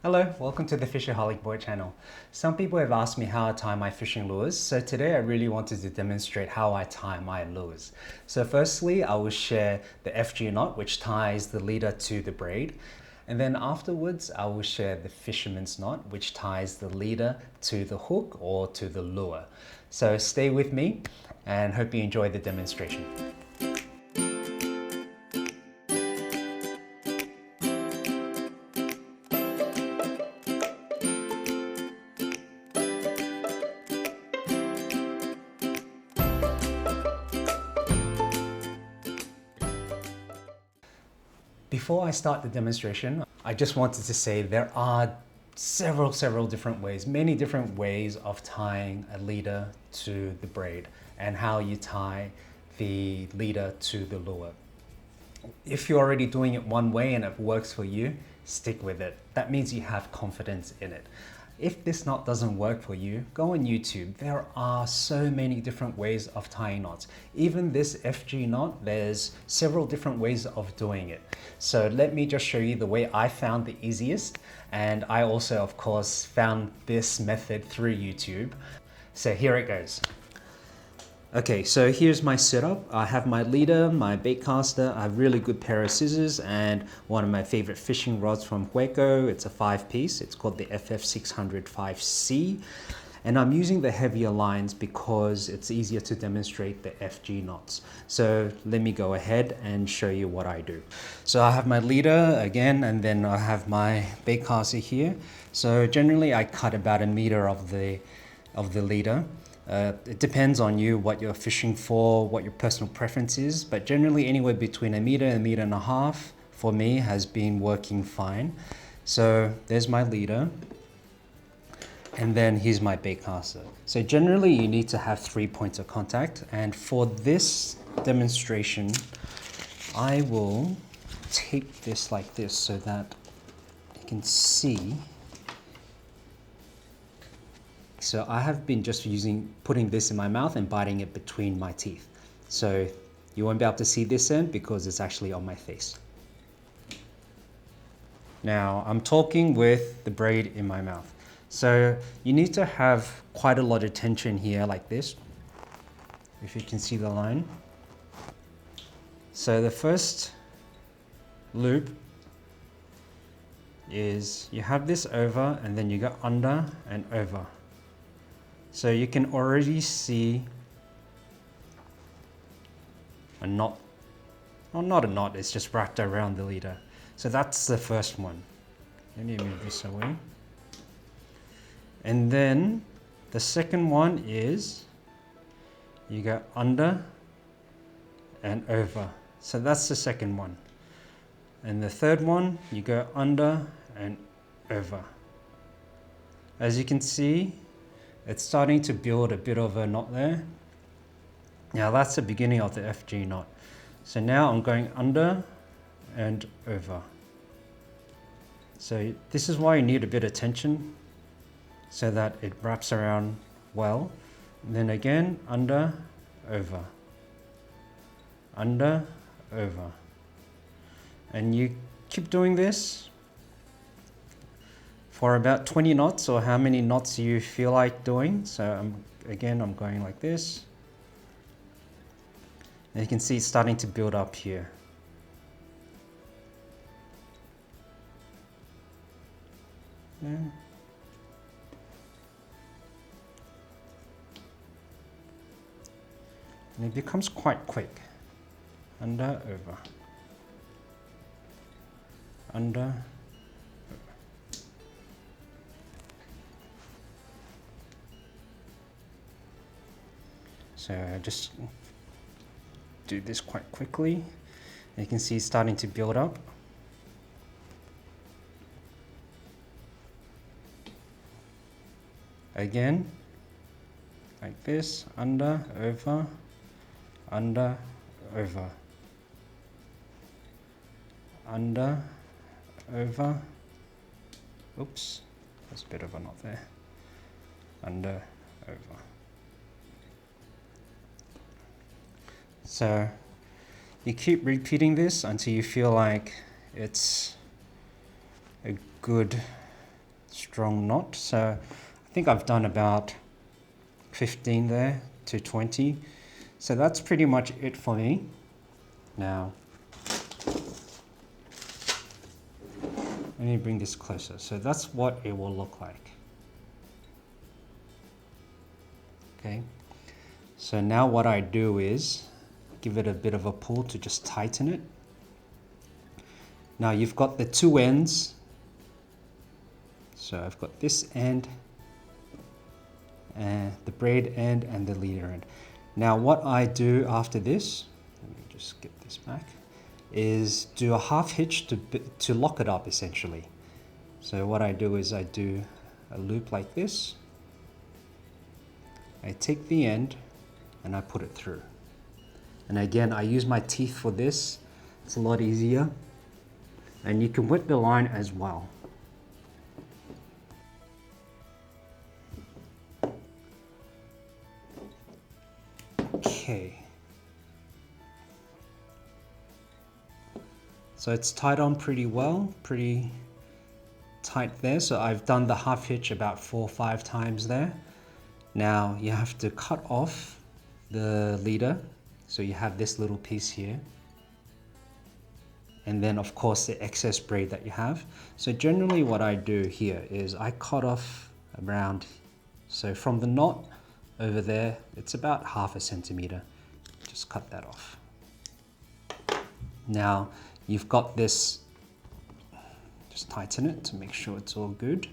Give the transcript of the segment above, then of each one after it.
Hello, welcome to the Fishaholicboy channel. Some people have asked me how I tie my fishing lures, so today I really wanted to demonstrate how I tie my lures. So firstly, I will share the FG knot, which ties the leader to the braid. And then afterwards, I will share the fisherman's knot, which ties the leader to the hook or to the lure. So stay with me and hope you enjoy the demonstration. Before I start the demonstration, I just wanted to say there are several different ways, many different ways of tying a leader to the braid and how you tie the leader to the lure. If you're already doing it one way and it works for you, stick with it. That means you have confidence in it. If this knot doesn't work for you, go on YouTube. There are so many different ways of tying knots. Even this FG knot, there's several different ways of doing it. So let me just show you the way I found the easiest. And I also, of course, found this method through YouTube. So here it goes. Okay, so here's my setup. I have my leader, my bait caster, I have a really good pair of scissors and one of my favorite fishing rods from Huerco. It's a 5-piece, it's called the FF605C. And I'm using the heavier lines because it's easier to demonstrate the FG knots. So let me go ahead and show you what I do. So I have my leader again, and then I have my bait caster here. So generally I cut about 1 meter of the leader. It depends on you, what you're fishing for, what your personal preference is, but generally anywhere between 1 meter and 1.5 meters for me has been working fine. So there's my leader, and then here's my bait caster. So generally you need to have 3 points of contact, and for this demonstration I will tape this like this so that you can see. So I have been just putting this in my mouth and biting it between my teeth. So you won't be able to see this end because it's actually on my face. Now I'm talking with the braid in my mouth. So you need to have quite a lot of tension here like this, if you can see the line. So the first loop is you have this over and then you go under and over. So you can already see a knot, well, not a knot, it's just wrapped around the leader. So that's the first one. Let me move this away. And then the second one is you go under and over. So that's the second one. And the third one, you go under and over. As you can see, it's starting to build a bit of a knot there. Now that's the beginning of the FG knot. So now I'm going under and over. So this is why you need a bit of tension so that it wraps around well. And then again, under, over, under, over. And you keep doing this for about 20 knots, or how many knots you feel like doing. So I'm going like this. And you can see it's starting to build up here. Yeah. And it becomes quite quick. Under, over. Under, so I just do this quite quickly. You can see it's starting to build up. Again, like this, under, over, under, over, under, over. Oops, there's a bit of a knot there. Under, over. So you keep repeating this until you feel like it's a good strong knot. So I think I've done about 15 there to 20. So that's pretty much it for me. Now, let me bring this closer. So that's what it will look like. Okay. So now what I do is give it a bit of a pull to just tighten it. Now you've got the two ends. So I've got this end, and the braid end and the leader end. Now what I do after this, let me just get this back, is do a half hitch to lock it up essentially. So what I do is I do a loop like this. I take the end and I put it through. And again, I use my teeth for this. It's a lot easier. And you can wet the line as well. Okay. So it's tied on pretty well, pretty tight there. So I've done the half hitch about 4 or 5 times there. Now you have to cut off the leader. So you have this little piece here. And then of course the excess braid that you have. So generally what I do here is I cut off around, so from the knot over there, it's about 1/2 centimeter. Just cut that off. Now you've got this, just tighten it to make sure it's all good.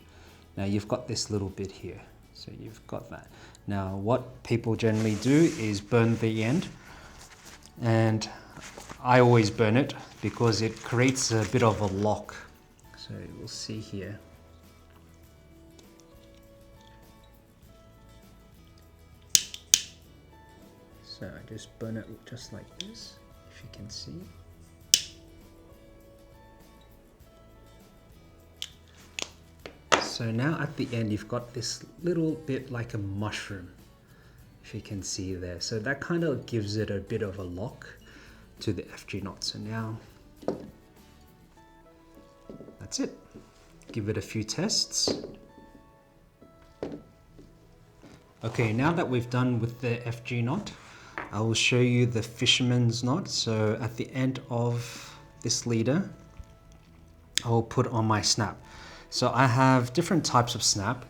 Now you've got this little bit here. So you've got that. Now what people generally do is burn the end, and I always burn it because it creates a bit of a lock. So we'll see here. So I just burn it just like this, if you can see. So now at the end you've got this little bit like a mushroom, if you can see there. So that kind of gives it a bit of a lock to the FG knot. So now that's it. Give it a few tests. Okay, now that we've done with the FG knot, I will show you the Fisherman's knot. So at the end of this leader, I will put on my snap. So I have different types of snap.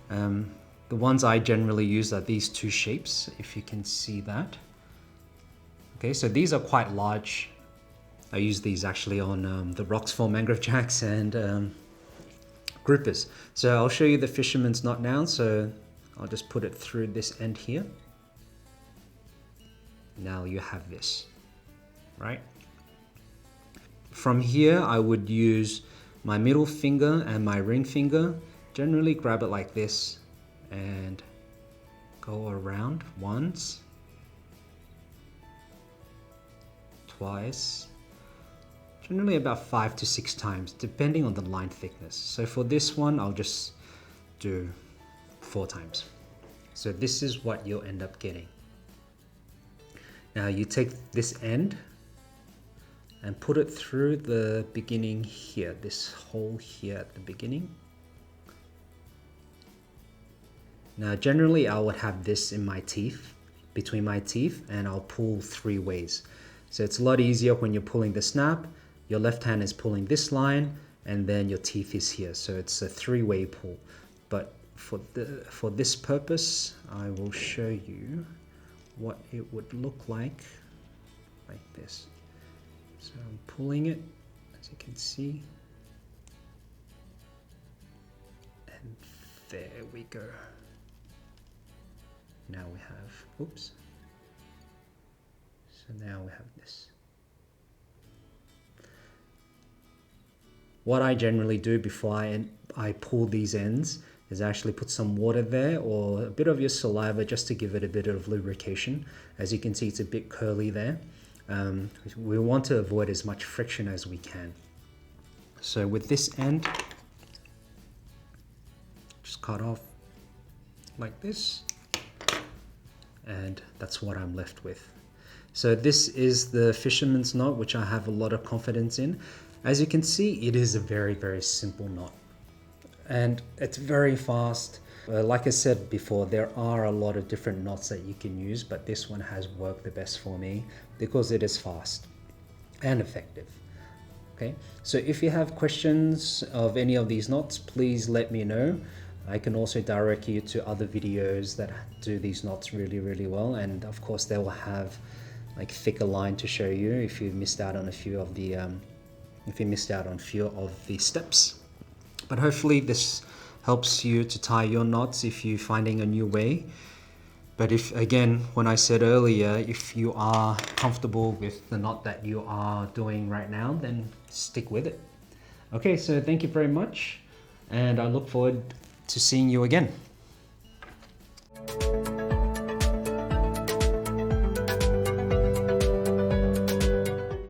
The ones I generally use are these 2 shapes, if you can see that. Okay, so these are quite large. I use these actually on the rocks for mangrove jacks and groupers. So I'll show you the Fisherman's knot now. So I'll just put it through this end here. Now you have this, right? From here, I would use my middle finger and my ring finger. Generally grab it like this and go around once, twice, generally about 5 to 6 times, depending on the line thickness. So for this one, I'll just do 4 times. So this is what you'll end up getting. Now you take this end and put it through the beginning here, this hole here at the beginning. Now generally I would have this in my teeth, between my teeth, and I'll pull 3 ways. So it's a lot easier when you're pulling the snap. Your left hand is pulling this line and then your teeth is here. So it's a 3-way pull. But for this purpose, I will show you what it would look like this. So I'm pulling it, as you can see, and there we go. Now we have, oops. So now we have this. What I generally do before I pull these ends is actually put some water there or a bit of your saliva just to give it a bit of lubrication. As you can see, it's a bit curly there. We want to avoid as much friction as we can. So with this end, just cut off like this, and that's what I'm left with. So this is the Fisherman's knot, which I have a lot of confidence in. As you can see, it is a very, very simple knot. and it's very fast. Like I said before, there are a lot of different knots that you can use, but this one has worked the best for me because it is fast and effective. Okay, so if you have questions of any of these knots, please let me know. I can also direct you to other videos that do these knots really well, and of course they will have like thicker line to show you if you missed out on a few of the steps. But hopefully this helps you to tie your knots if you're finding a new way. But if, again, when I said earlier, if you are comfortable with the knot that you are doing right now, then stick with it. Okay, so thank you very much, and I look forward to seeing you again.